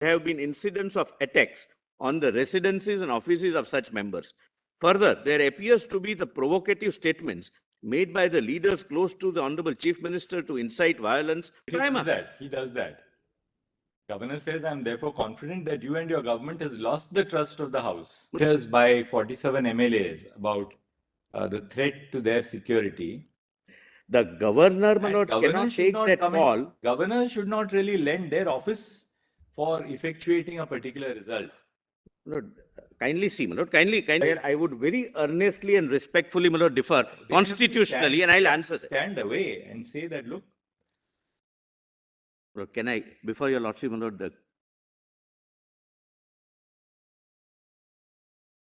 There have been incidents of attacks on the residences and offices of such members. Further, there appears to be the provocative statements made by the leaders close to the Honorable Chief Minister to incite violence. He does that. Governor says, I'm therefore confident that you and your government has lost the trust of the House. Letters by 47 MLAs about the threat to their security. The governor, my lord, cannot take that call. Governors should not really lend their office for effectuating a particular result. Lord, kindly see, my lord, kindly. I would very earnestly and respectfully, my lord, differ constitutionally, and I'll answer that. Stand away and say that, look. Lord, can I, before your lordship, my lord,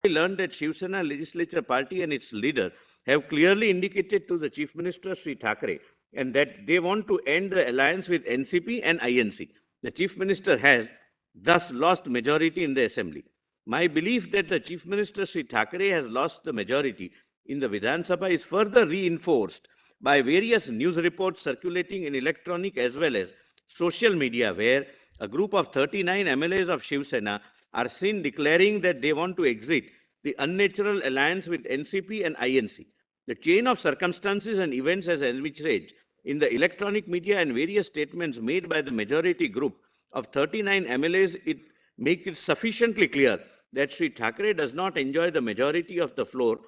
I learned that Shiv Sena legislature party and its leader have clearly indicated to the Chief Minister Sri Thackeray and that they want to end the alliance with NCP and INC. The Chief Minister has thus lost majority in the Assembly. My belief that the Chief Minister Sri Thackeray has lost the majority in the Vidhan Sabha is further reinforced by various news reports circulating in electronic as well as social media, where a group of 39 MLAs of Shiv Sena are seen declaring that they want to exit the unnatural alliance with NCP and INC. The chain of circumstances and events has envisaged in the electronic media and various statements made by the majority group of 39 MLAs, it make it sufficiently clear that Sri Thackeray does not enjoy the majority of the floor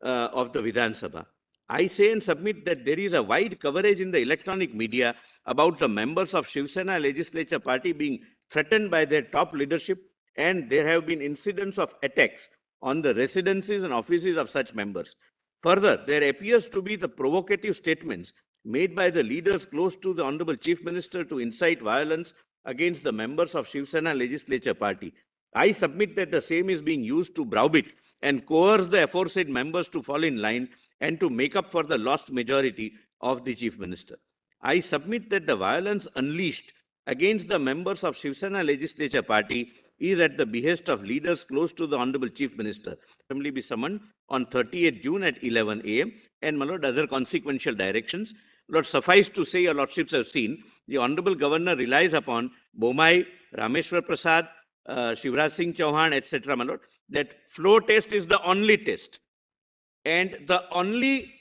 of the Vidhan Sabha. I say and submit that there is a wide coverage in the electronic media about the members of Shiv Sena legislature party being threatened by their top leadership, and there have been incidents of attacks on the residences and offices of such members. Further, there appears to be the provocative statements made by the leaders close to the Honorable Chief Minister to incite violence against the members of Shiv Sena legislature party. I submit that the same is being used to browbeat and coerce the aforesaid members to fall in line and to make up for the lost majority of the Chief Minister. I submit that the violence unleashed against the members of Shiv Sena legislature party is at the behest of leaders close to the Honorable Chief Minister. Assembly be summoned on 30th June at 11 a.m. and, my lord, other consequential directions. Lord, suffice to say, your lordships have seen, the Honorable Governor relies upon Bomai, Rameshwar Prasad, Shivraj Singh Chauhan, etc., my lord, that flow test is the only test. And the only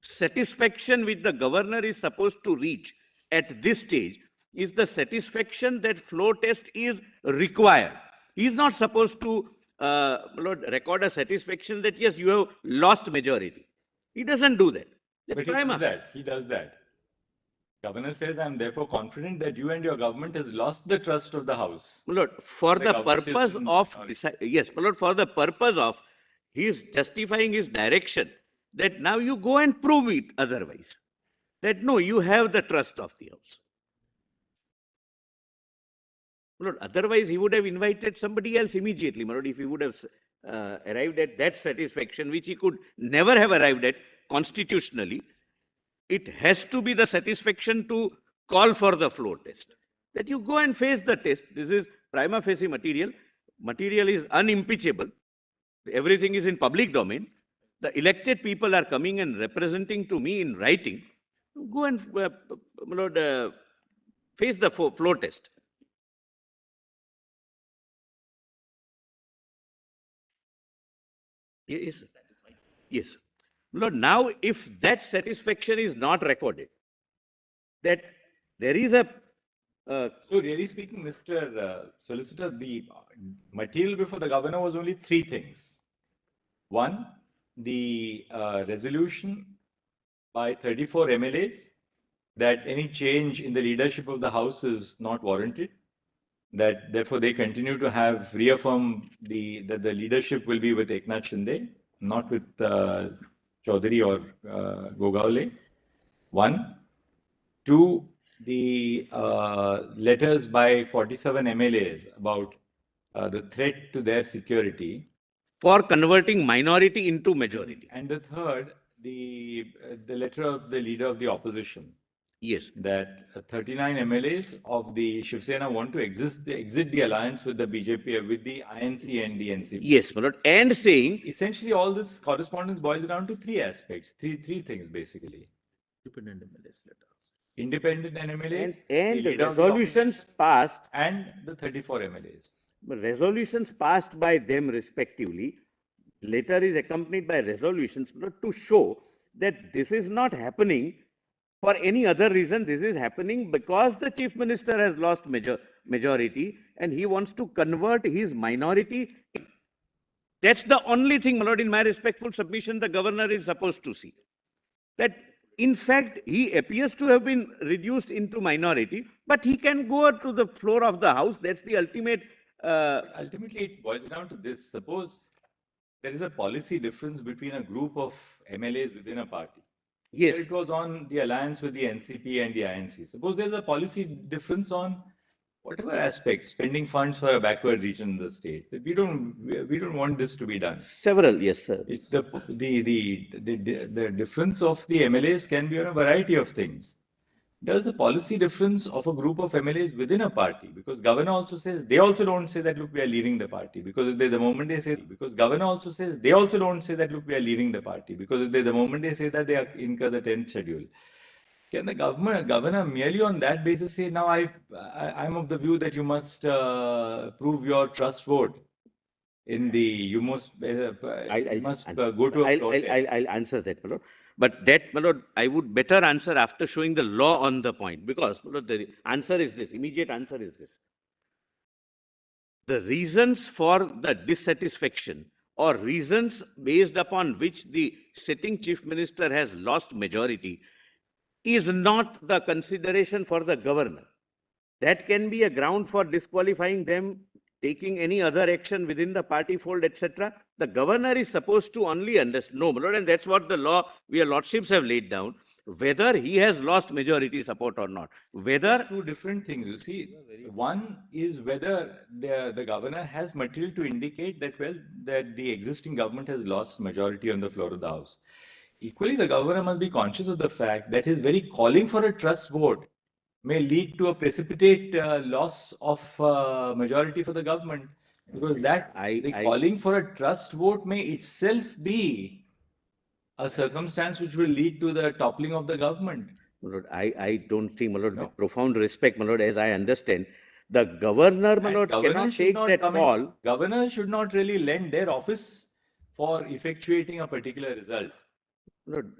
satisfaction which the governor is supposed to reach at this stage is the satisfaction that flow test is required. He is not supposed to record a satisfaction that yes, you have lost majority. He doesn't do that. He does that. Governor says, I'm therefore confident that you and your government has lost the trust of the House. Lord, for the purpose of, yes, Lord, for the purpose of his justifying his direction, that now you go and prove it otherwise. That no, you have the trust of the House. Lord, otherwise he would have invited somebody else immediately, my lord, if he would have arrived at that satisfaction, which he could never have arrived at constitutionally. It has to be the satisfaction to call for the flow test. That you go and face the test. This is prima facie material. Material is unimpeachable. Everything is in public domain. The elected people are coming and representing to me in writing. Go and face the flow test. Yes. Yes. Lord, now if that satisfaction is not recorded, that there is a... so really speaking, Mr. Solicitor, the material before the governor was only three things. One, the resolution by 34 MLAs that any change in the leadership of the House is not warranted, that therefore they continue to have reaffirmed that the leadership will be with Eknath Shinde, not with Chaudhary or Gogaule. One. Two, the letters by 47 MLAs about the threat to their security. For converting minority into majority. And the third, the letter of the leader of the opposition. Yes. That 39 MLAs of the Shiv Sena want to exit the alliance with the BJP, with the INC and the NCP. Yes, my lord. And saying... Essentially, all this correspondence boils down to three aspects, three things basically. Independent MLAs letter. independent MLAs, and the leader of the resolutions opposition, passed, and the 34 MLAs. resolutions passed by them respectively. Letter is accompanied by resolutions to show that this is not happening for any other reason. This is happening because the chief minister has lost majority and he wants to convert his minority. That's the only thing, my lord, in my respectful submission, the governor is supposed to see. That in fact, he appears to have been reduced into minority, but he can go to the floor of the house. That's the ultimate. Ultimately, it boils down to this. Suppose there is a policy difference between a group of MLAs within a party. Yes. Here it was on the alliance with the NCP and the INC. Suppose there's a policy difference on whatever aspect, spending funds for a backward region in the state. We don't want this to be done. Several, yes, sir. The difference of the MLAs can be on a variety of things. There's the policy difference of a group of MLAs within a party, because governor also says they also don't say that look, we are leaving the party, because the moment they say, because governor also says they also don't say that look, we are leaving the party, because the moment they say that they are incur the 10th schedule. Can the governor merely on that basis say, now I'm of the view that you must prove your trust vote in the, you must go to a floor test. I'll answer that, my lord. But that, my lord, I would better answer after showing the law on the point, because, my lord, the answer is this, immediate answer is this. The reasons for the dissatisfaction or reasons based upon which the sitting chief minister has lost majority is not the consideration for the governor. That can be a ground for disqualifying them, taking any other action within the party fold, etc. The governor is supposed to only understand, no, my lord, and that's what the law, your lordships have laid down, whether he has lost majority support or not. Whether two different things, you see. One is whether the governor has material to indicate that, well, that the existing government has lost majority on the floor of the house. Equally, the governor must be conscious of the fact that his very calling for a trust vote may lead to a precipitate loss of majority for the government, because calling for a trust vote may itself be a circumstance which will lead to the toppling of the government. My lord, I don't think, my lord, with profound respect, my lord, as I understand, the governor, my lord, cannot take that call. Governors should not really lend their office for effectuating a particular result. Lord,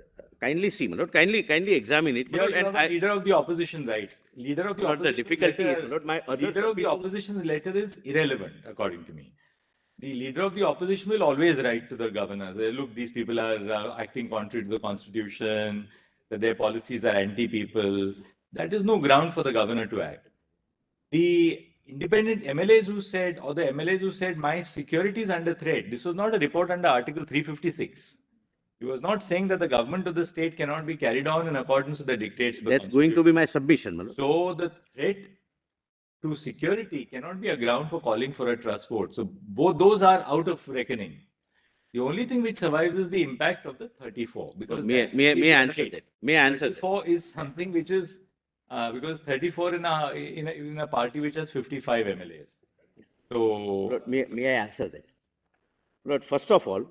kindly see, my lord, kindly examine it. Here you have a leader of the opposition writes. Leader of the opposition. The difficulty is, my lord, my other leader of the opposition's letter is irrelevant, according to me. The leader of the opposition will always write to the governor, say, look, these people are acting contrary to the constitution, that their policies are anti-people. That is no ground for the governor to act. The independent MLAs who said, or the MLAs who said, my security is under threat, this was not a report under Article 356. He was not saying that the government of the state cannot be carried on in accordance with the dictates of the That's going to be my submission, my lord. So the threat to security cannot be a ground for calling for a trust vote. So both those are out of reckoning. The only thing which survives is the impact of the 34. Because may I answer that? May I answer 34 is something which is because 34 in a party which has 55 MLAs. So Lord, may I answer that? Lord, first of all,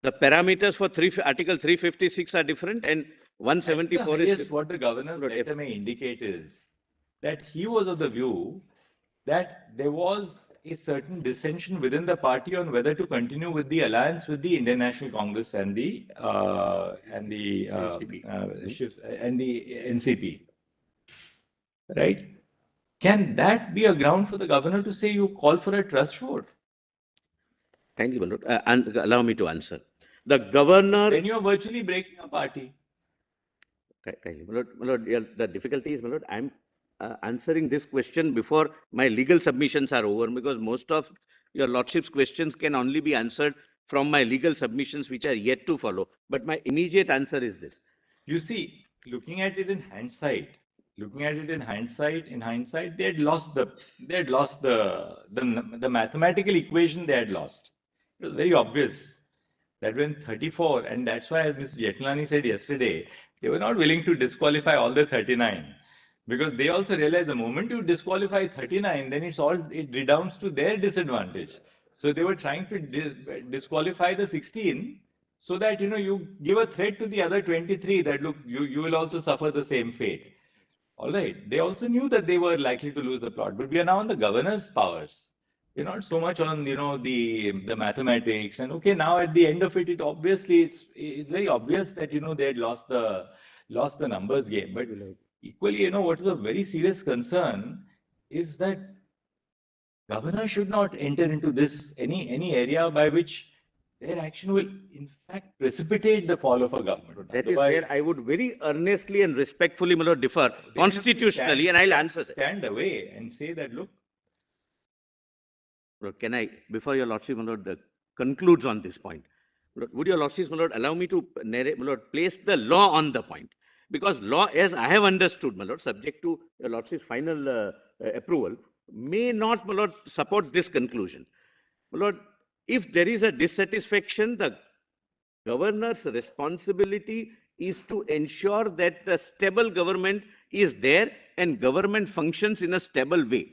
the parameters for Article 356 are different, and 174 is what the governor's letter may indicate is that he was of the view that there was a certain dissension within the party on whether to continue with the alliance with the Indian National Congress and the NCP, right? Can that be a ground for the governor to say you call for a trust vote? Kindly, my lord, and allow me to answer. The governor. Then you are virtually breaking a party. Kindly, my lord, the difficulty is, my lord, I'm answering this question before my legal submissions are over, because most of your lordship's questions can only be answered from my legal submissions, which are yet to follow. But my immediate answer is this. You see, looking at it in hindsight, in hindsight, they had lost the mathematical equation they had lost. It was very obvious that when 34, and that's why, as Mr. Jetnalani said yesterday, they were not willing to disqualify all the 39, because they also realized the moment you disqualify 39, then it redounds to their disadvantage. So they were trying to disqualify the 16, so that, you give a threat to the other 23 that, look, you will also suffer the same fate. All right. They also knew that they were likely to lose the plot, but we are now on the governor's powers. We're not so much on, the mathematics. And okay, now at the end of it, it's very obvious that, they had lost the numbers game. But equally, what is a very serious concern is that governor should not enter into this any area by which their action will in fact precipitate the fall of a government. That is where I would very earnestly and respectfully, my lord, differ constitutionally, and I'll answer that. Stand away and say that, look. Lord, can I, before your lordship, my lord, concludes on this point, Lord, would your lordship, my lord, allow me to narrate, my lord, place the law on the point? Because law, as I have understood, my lord, subject to your lordship's final approval, may not, my lord, support this conclusion. My lord, if there is a dissatisfaction, the governor's responsibility is to ensure that the stable government is there and government functions in a stable way.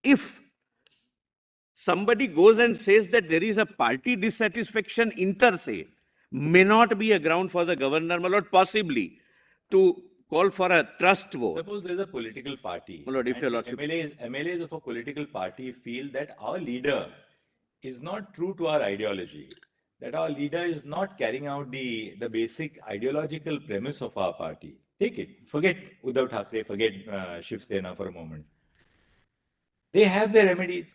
If somebody goes and says that there is a party dissatisfaction inter se, may not be a ground for the governor, my lord, possibly to call for a trust vote. Suppose there is a political party. My lord, if your lordship... MLAs of a political party feel that our leader is not true to our ideology, that our leader is not carrying out the basic ideological premise of our party. Take it. Forget Uddhav Thackeray, forget Shiv Sena for a moment. They have their remedies.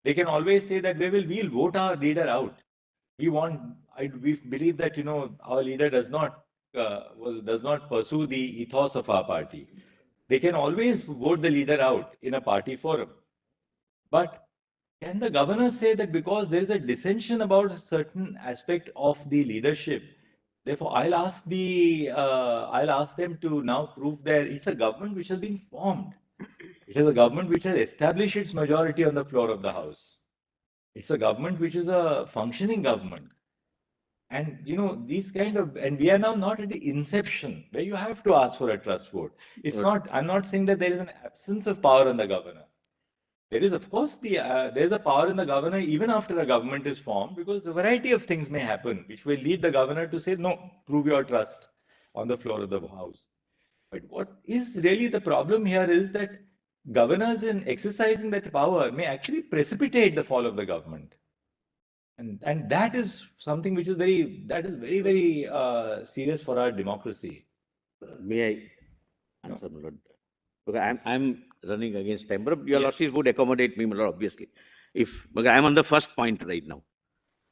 They can always say that we'll vote our leader out. We believe that, our leader does not pursue the ethos of our party. They can always vote the leader out in a party forum. But can the governor say that because there is a dissension about a certain aspect of the leadership, therefore I'll ask them to now prove it's a government which has been formed. It is a government which has established its majority on the floor of the House. It's a government which is a functioning government. And, and we are now not at the inception where you have to ask for a trust vote. I'm not saying that there is an absence of power in the governor. There is, of course, there's a power in the governor even after a government is formed, because a variety of things may happen which will lead the governor to say, no, prove your trust on the floor of the House. But what is really the problem here is that governors, in exercising that power, may actually precipitate the fall of the government. And that is something which is very, very serious for our democracy. May I answer, my lord? Okay, I'm running against time, but your lordship would accommodate me, my lord, obviously. I'm on the first point right now.